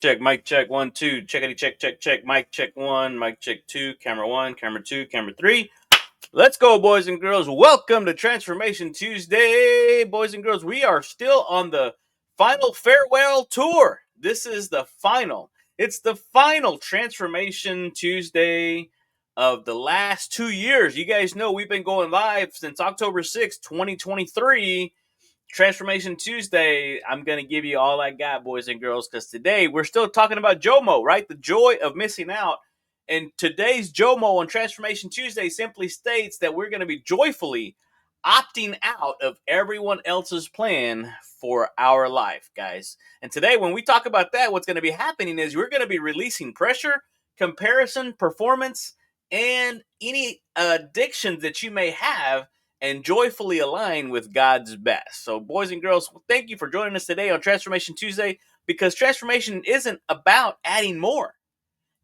Check, mic check, 1, 2, checkity check, check, check, mic check one, mic check two, camera one, camera two, camera three. Let's go, boys and girls. Welcome to Transformation Tuesday, boys and girls. We are still on the final farewell tour. This is the final. It's the final Transformation Tuesday of the last 2 years. You guys know we've been going live since October 6th, 2023. Transformation Tuesday, I'm going to give you all I got, boys and girls, because today we're still talking about JOMO, right? The joy of missing out. And today's JOMO on Transformation Tuesday simply states that we're going to be joyfully opting out of everyone else's plan for our life, guys. And today, when we talk about that, what's going to be happening is we're going to be releasing pressure, comparison, performance, and any addictions that you may have and joyfully align with God's best. So, boys and girls, thank you for joining us today on Transformation Tuesday, because transformation isn't about adding more.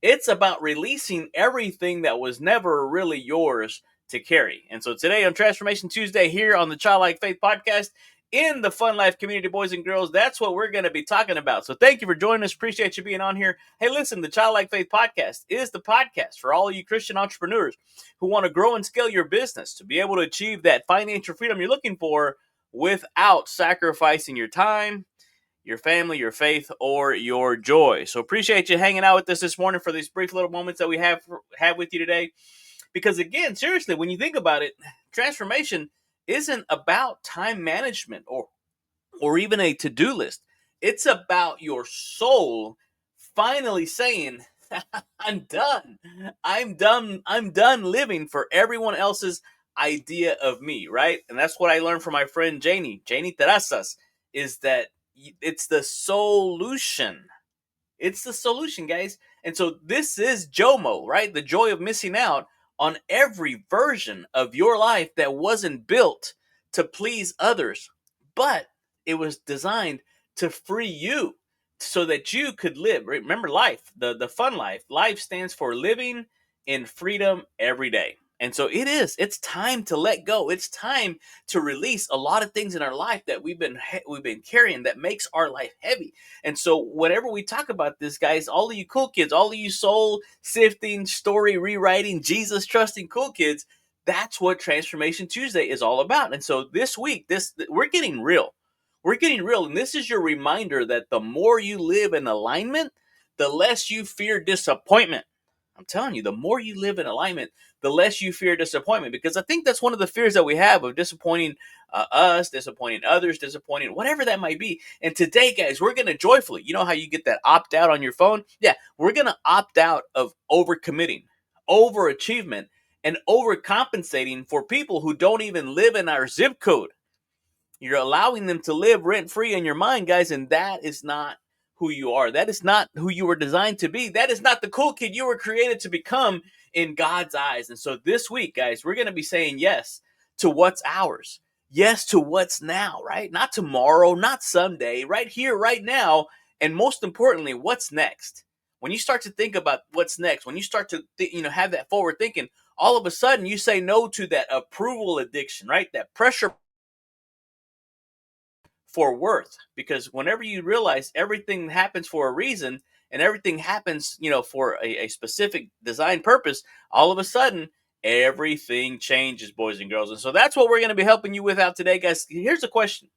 It's about releasing everything that was never really yours to carry. And so today on Transformation Tuesday here on the Childlike Faith Podcast, in the Fun Life community, boys and girls, that's what we're going to be talking about. So thank you for joining us. Appreciate you being on here. Hey, listen, the Childlike Faith Podcast is the podcast for all of you Christian entrepreneurs who want to grow and scale your business to be able to achieve that financial freedom you're looking for without sacrificing your time, your family, your faith, or your joy. So appreciate you hanging out with us this morning for these brief little moments that we have with you today. Because again, seriously, when you think about it, transformation isn't about time management or even a to-do list. It's about your soul finally saying, I'm done. I'm done living for everyone else's idea of me, right? And that's what I learned from my friend Janie Terrazas, is that it's the solution. It's the solution, guys. And so this is JOMO, right? The joy of missing out on every version of your life that wasn't built to please others, but it was designed to free you so that you could live. Remember, life, the fun life. Life stands for living in freedom every day. And so it's time to let go. It's time to release a lot of things in our life that we've been carrying that makes our life heavy. And so whenever we talk about this, guys, all of you cool kids, all of you soul sifting, story rewriting, Jesus trusting cool kids, that's what Transformation Tuesday is all about. And so this week, we're getting real. We're getting real. And this is your reminder that the more you live in alignment, the less you fear disappointment. I'm telling you, the more you live in alignment, the less you fear disappointment. Because I think that's one of the fears that we have, of disappointing us, disappointing others, disappointing whatever that might be. And today, guys, we're going to joyfully, you know how you get that opt out on your phone? Yeah, we're going to opt out of overcommitting, overachievement, and overcompensating for people who don't even live in our zip code. You're allowing them to live rent free in your mind, guys, and that is not who you are. That is not who you were designed to be. That is not the cool kid you were created to become in God's eyes. And so this week, guys, we're going to be saying yes to what's ours. Yes to what's now, right? Not tomorrow, not someday, right here, right now. And most importantly, what's next? When you start to think about what's next, when you start to have that forward thinking, all of a sudden you say no to that approval addiction, right? That pressure for worth. Because whenever you realize everything happens for a reason and everything happens, for a specific design purpose, all of a sudden everything changes, boys and girls. And so that's what we're going to be helping you with out today, guys. Here's a question.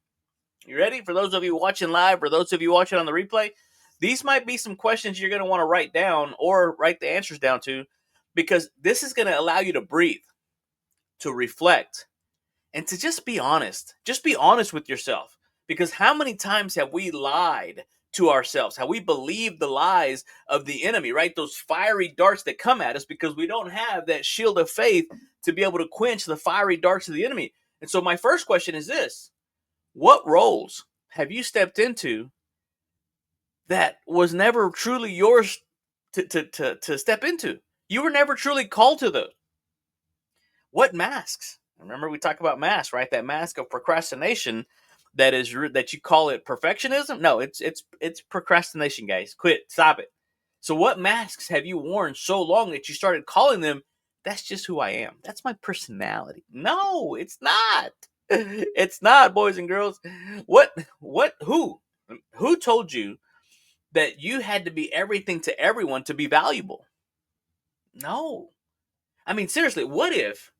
You ready? For those of you watching live or those of you watching on the replay, these might be some questions you're going to want to write down or write the answers down to, because this is going to allow you to breathe, to reflect, and to just be honest. Just be honest with yourself. Because how many times have we lied to ourselves? Have we believed the lies of the enemy, right? Those fiery darts that come at us because we don't have that shield of faith to be able to quench the fiery darts of the enemy. And so my first question is this: what roles have you stepped into that was never truly yours to step into? You were never truly called to those. What masks? Remember, we talk about masks, right? That mask of procrastination that you call it perfectionism. No, it's procrastination, guys. Quit. Stop it. So what masks have you worn so long that you started calling them, that's just who I am? That's my personality. No, it's not. It's not, boys and girls. Who told you that you had to be everything to everyone to be valuable. No. I mean, seriously, what if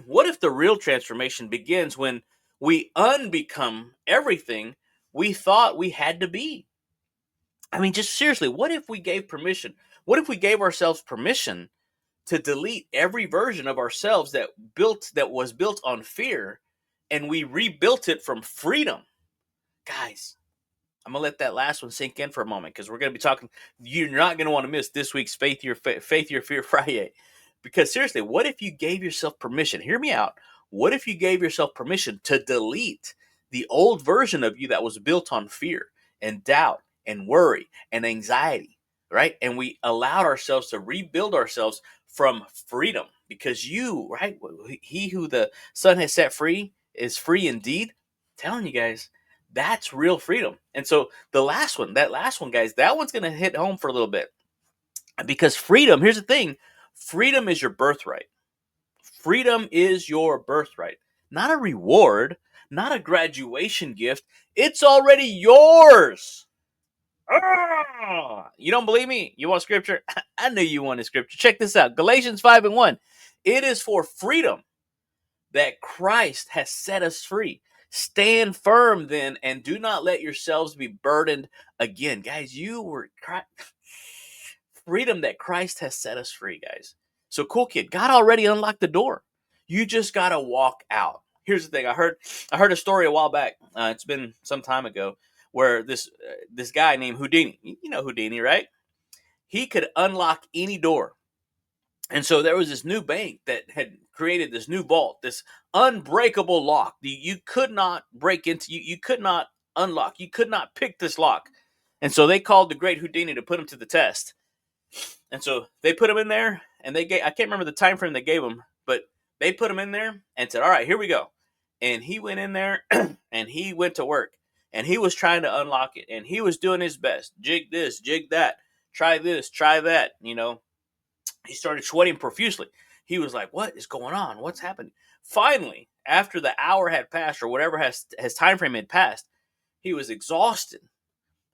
what if the real transformation begins when we unbecome everything we thought we had to be? I mean, just seriously, what if we gave permission? What if we gave ourselves permission to delete every version of ourselves that was built on fear, and we rebuilt it from freedom? Guys, I'm gonna let that last one sink in for a moment, because we're gonna be talking. You're not gonna want to miss this week's Faith Your Fear Friday, because seriously, what if you gave yourself permission? Hear me out. What if you gave yourself permission to delete the old version of you that was built on fear and doubt and worry and anxiety, right? And we allowed ourselves to rebuild ourselves from freedom, because you, right? He who the Son has set free is free indeed. I'm telling you guys, that's real freedom. And so that last one, guys, that one's going to hit home for a little bit, because freedom, here's the thing, freedom is your birthright. Freedom is your birthright, not a reward, not a graduation gift. It's already yours. You don't believe me? You want scripture? I knew you wanted scripture. Check this out. Galatians 5:1. It is for freedom that Christ has set us free. Stand firm then, and do not let yourselves be burdened again. Guys, freedom that Christ has set us free, guys. So cool, kid. God already unlocked the door. You just got to walk out. Here's the thing. I heard a story a while back. It's been some time ago, where this guy named Houdini. You know Houdini, right? He could unlock any door. And so there was this new bank that had created this new vault, this unbreakable lock. You could not break into, you could not unlock, you could not pick this lock. And so they called the great Houdini to put him to the test. And so they put him in there, and I can't remember the time frame they gave him, but they put him in there and said, "All right, here we go." And he went in there and he went to work, and he was trying to unlock it, and he was doing his best. Jig this, jig that, try this, try that, He started sweating profusely. He was like, "What is going on? What's happening?" Finally, after the hour had passed, or whatever his time frame had passed, he was exhausted,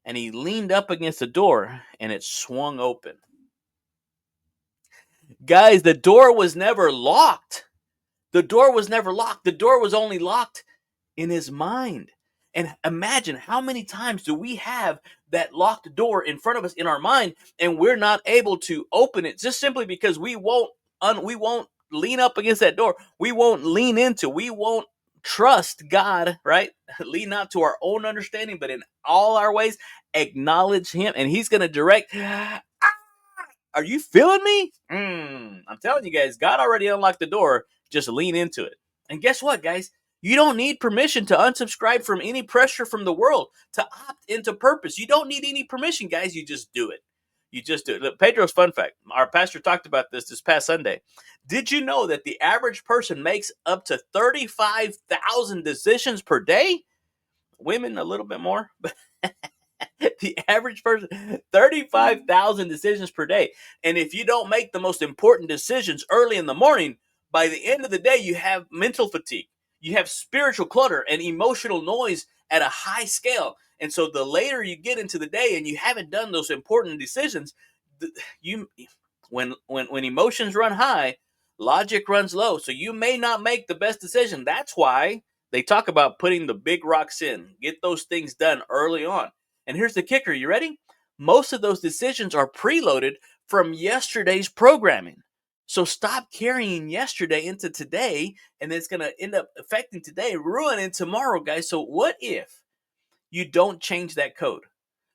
and he leaned up against the door, and it swung open. Guys, the door was never locked. The door was never locked. The door was only locked in his mind. And imagine, how many times do we have that locked door in front of us in our mind, and we're not able to open it, just simply because we won't lean up against that door. We won't lean into, we won't trust God, right? Lean not to our own understanding, but in all our ways acknowledge him, and he's going to direct. Are you feeling me? I'm telling you guys, God already unlocked the door. Just lean into it. And guess what, guys? You don't need permission to unsubscribe from any pressure from the world, to opt into purpose. You don't need any permission, guys. You just do it. You just do it. Look, Pedro's fun fact. Our pastor talked about this past Sunday. Did you know that the average person makes up to 35,000 decisions per day? Women a little bit more, but the average person, 35,000 decisions per day. And if you don't make the most important decisions early in the morning, by the end of the day, you have mental fatigue. You have spiritual clutter and emotional noise at a high scale. And so the later you get into the day and you haven't done those important decisions, you when emotions run high, logic runs low. So you may not make the best decision. That's why they talk about putting the big rocks in. Get those things done early on. And here's the kicker. You ready? Most of those decisions are preloaded from yesterday's programming. So stop carrying yesterday into today, and it's going to end up affecting today, ruining tomorrow, guys. So what if you don't change that code?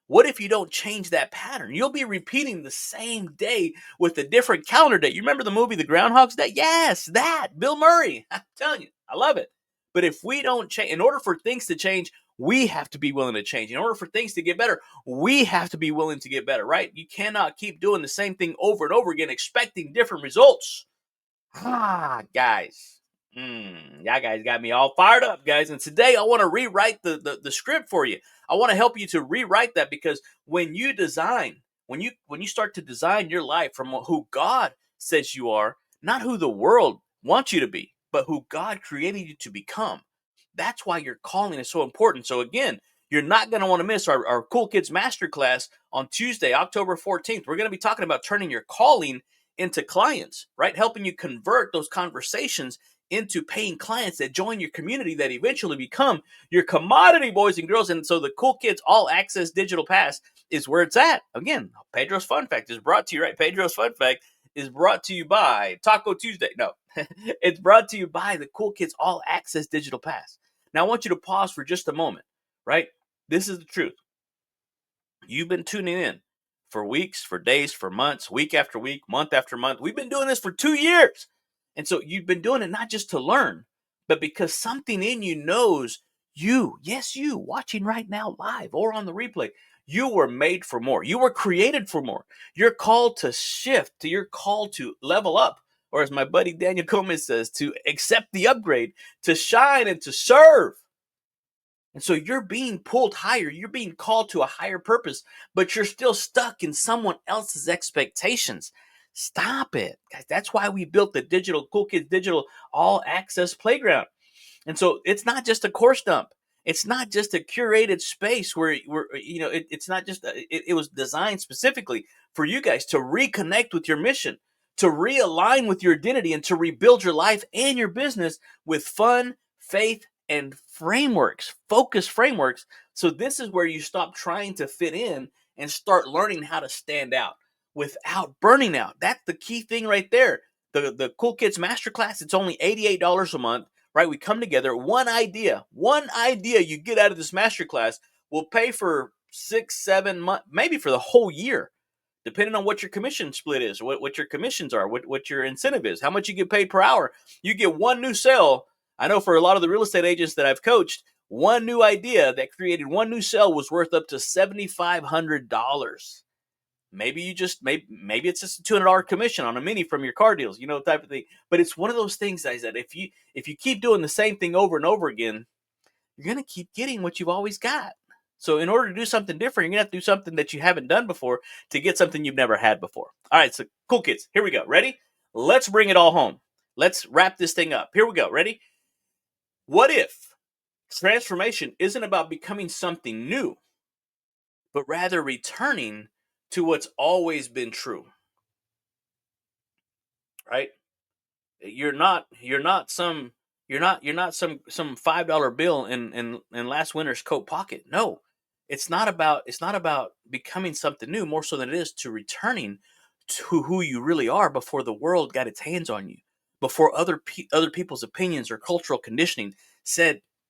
What if you don't change that pattern? You'll be repeating the same day with a different calendar date. You remember the movie The Groundhog's Day? Yes, that. Bill Murray. I'm telling you, I love it. But if we don't change, in order for things to change, we have to be willing to change. In order for things to get better, we have to be willing to get better, right? You cannot keep doing the same thing over and over again, expecting different results. Guys. Y'all guys got me all fired up, guys. And today I want to rewrite the script for you. I want to help you to rewrite that, because when you start to design your life from who God says you are, not who the world wants you to be, but who God created you to become. That's why your calling is so important. So again, you're not going to want to miss our Cool Kids Masterclass on Tuesday, October 14th. We're going to be talking about turning your calling into clients, right? Helping you convert those conversations into paying clients that join your community that eventually become your commodity, boys and girls. And so the Cool Kids All Access Digital Pass is where it's at. Again, Pedro's Fun Fact is brought to you, right? Pedro's Fun Fact is brought to you by Taco Tuesday. No, it's brought to you by the Cool Kids All Access Digital Pass. Now, I want you to pause for just a moment, right? This is the truth. You've been tuning in for weeks, for days, for months, week after week, month after month. We've been doing this for 2 years. And so you've been doing it not just to learn, but because something in you knows you, yes, you watching right now live or on the replay, you were made for more. You were created for more. You're called to shift, you're called to level up, or as my buddy Daniel Gomez says, to accept the upgrade, to shine and to serve. And so you're being pulled higher. You're being called to a higher purpose, but you're still stuck in someone else's expectations. Stop it, guys. That's why we built the digital Cool Kids Digital All Access Playground. And so it's not just a course dump. It's not just a curated space where it's not just it was designed specifically for you guys to reconnect with your mission, to realign with your identity, and to rebuild your life and your business with fun, faith, and frameworks, focus frameworks. So this is where you stop trying to fit in and start learning how to stand out without burning out. That's the key thing right there. The Cool Kids Masterclass, it's only $88 a month, right? We come together. One idea you get out of this masterclass will pay for 6, 7 months, maybe for the whole year, depending on what your commission split is, what your commissions are, what your incentive is, how much you get paid per hour. You get one new sale. I know for a lot of the real estate agents that I've coached, one new idea that created one new sale was worth up to $7,500. Maybe it's just a $200 commission on a mini from your car deals, type of thing. But it's one of those things, guys, that if you keep doing the same thing over and over again, you're gonna keep getting what you've always got. So in order to do something different, you're gonna have to do something that you haven't done before to get something you've never had before. All right, so cool kids, here we go. Ready? Let's bring it all home. Let's wrap this thing up. Here we go. Ready? What if transformation isn't about becoming something new, but rather returning to what's always been true? Right? You're not some $5 bill in last winter's coat pocket. No. It's not about becoming something new more so than it is to returning to who you really are before the world got its hands on you, before other people's opinions or cultural conditioning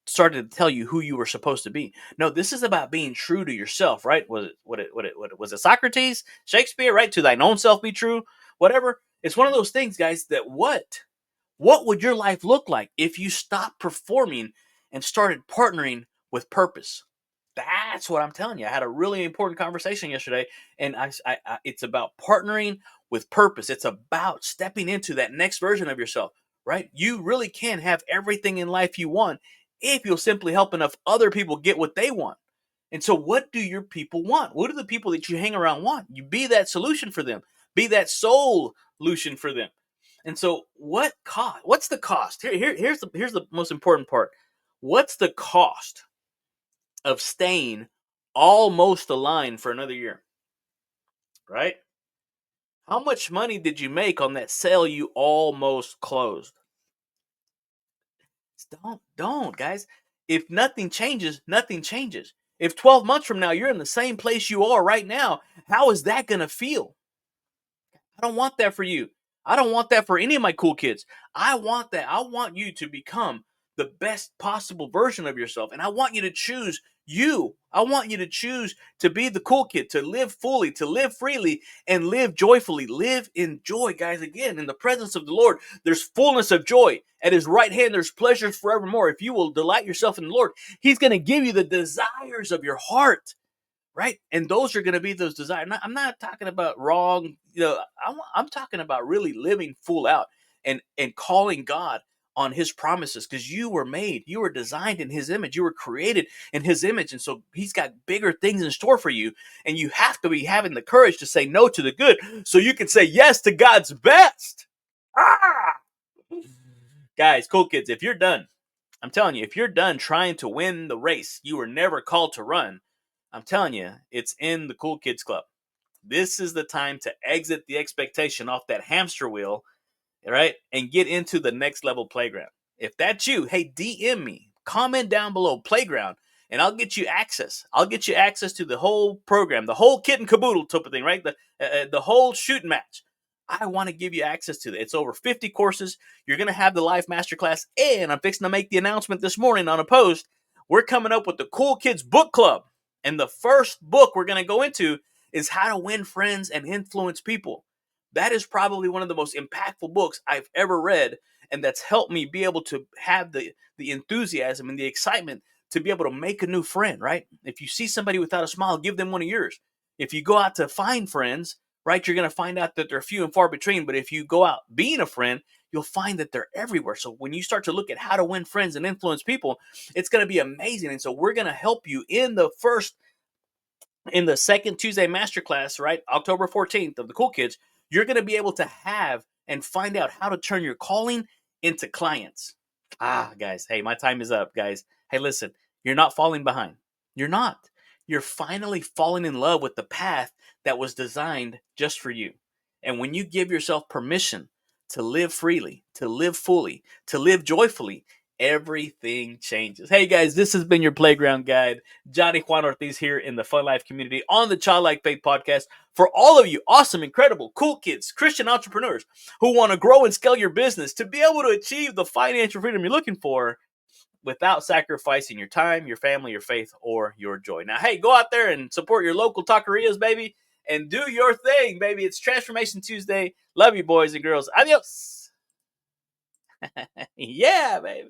started to tell you who you were supposed to be. No, this is about being true to yourself, right? Was it Socrates, Shakespeare, right? To thine own self be true, whatever. It's one of those things, guys, that what would your life look like if you stopped performing and started partnering with purpose? That's what I'm telling you. I had a really important conversation yesterday, and it's about partnering with purpose. It's about stepping into that next version of yourself, right? You really can have everything in life you want if you'll simply help enough other people get what they want. And so what do your people want? What do the people that you hang around want? You be that solution for them. Be that solution for them. And so what's the cost? Here's the most important part. What's the cost of staying almost aligned for another year? Right? How much money did you make on that sale you almost closed? Don't, guys. If nothing changes, nothing changes. If 12 months from now you're in the same place you are right now, how is that going to feel? I don't want that for you. I don't want that for any of my cool kids. I want that. I want you to become the best possible version of yourself. And I want you to choose you. I want you to choose to be the cool kid, to live fully, to live freely, and live joyfully. Live in joy, guys. Again, in the presence of the Lord, there's fullness of joy. At his right hand, there's pleasures forevermore. If you will delight yourself in the Lord, he's going to give you the desires of your heart. Right? And those are going to be those desires. I'm not talking about wrong. I'm talking about really living full out and calling God on his promises, because you were designed in his image. You were created in his image. And so he's got bigger things in store for you. And you have to be having the courage to say no to the good so you can say yes to God's best. Guys, cool kids, if you're done, I'm telling you, if you're done trying to win the race you were never called to run, I'm telling you, it's in the Cool Kids Club. This is the time to exit the expectation off that hamster wheel, right? And get into the next level playground. If that's you, hey, DM me, comment down below playground, and I'll get you access. I'll get you access to the whole program, the whole kit and caboodle type of thing, right? The whole shooting match. I want to give you access to it. It's over 50 courses. You're going to have the live masterclass, and I'm fixing to make the announcement this morning on a post. We're coming up with the Cool Kids Book Club. And the first book we're going to go into is How to Win Friends and Influence People. That is probably one of the most impactful books I've ever read, and that's helped me be able to have the enthusiasm and the excitement to be able to make a new friend, right? If you see somebody without a smile, give them one of yours. If you go out to find friends, right, you're going to find out that they're few and far between. But if you go out being a friend, you'll find that they're everywhere. So when you start to look at how to win friends and influence people, it's going to be amazing. And so we're going to help you in the second Tuesday masterclass, right? October 14th of the Cool Kids, you're going to be able to have and find out how to turn your calling into clients. Guys, hey, my time is up, guys. Hey, listen, you're not falling behind. You're not. You're finally falling in love with the path that was designed just for you. And when you give yourself permission to live freely, to live fully, to live joyfully, everything changes. Hey, guys, this has been your Playground Guide. Johnny Juan Ortiz here in the Fun Life community on the Childlike Faith podcast. For all of you awesome, incredible, cool kids, Christian entrepreneurs who want to grow and scale your business to be able to achieve the financial freedom you're looking for without sacrificing your time, your family, your faith, or your joy. Now, hey, go out there and support your local taquerias, baby, and do your thing, baby. It's Transformation Tuesday. Love you, boys and girls. Adios. Yeah, baby.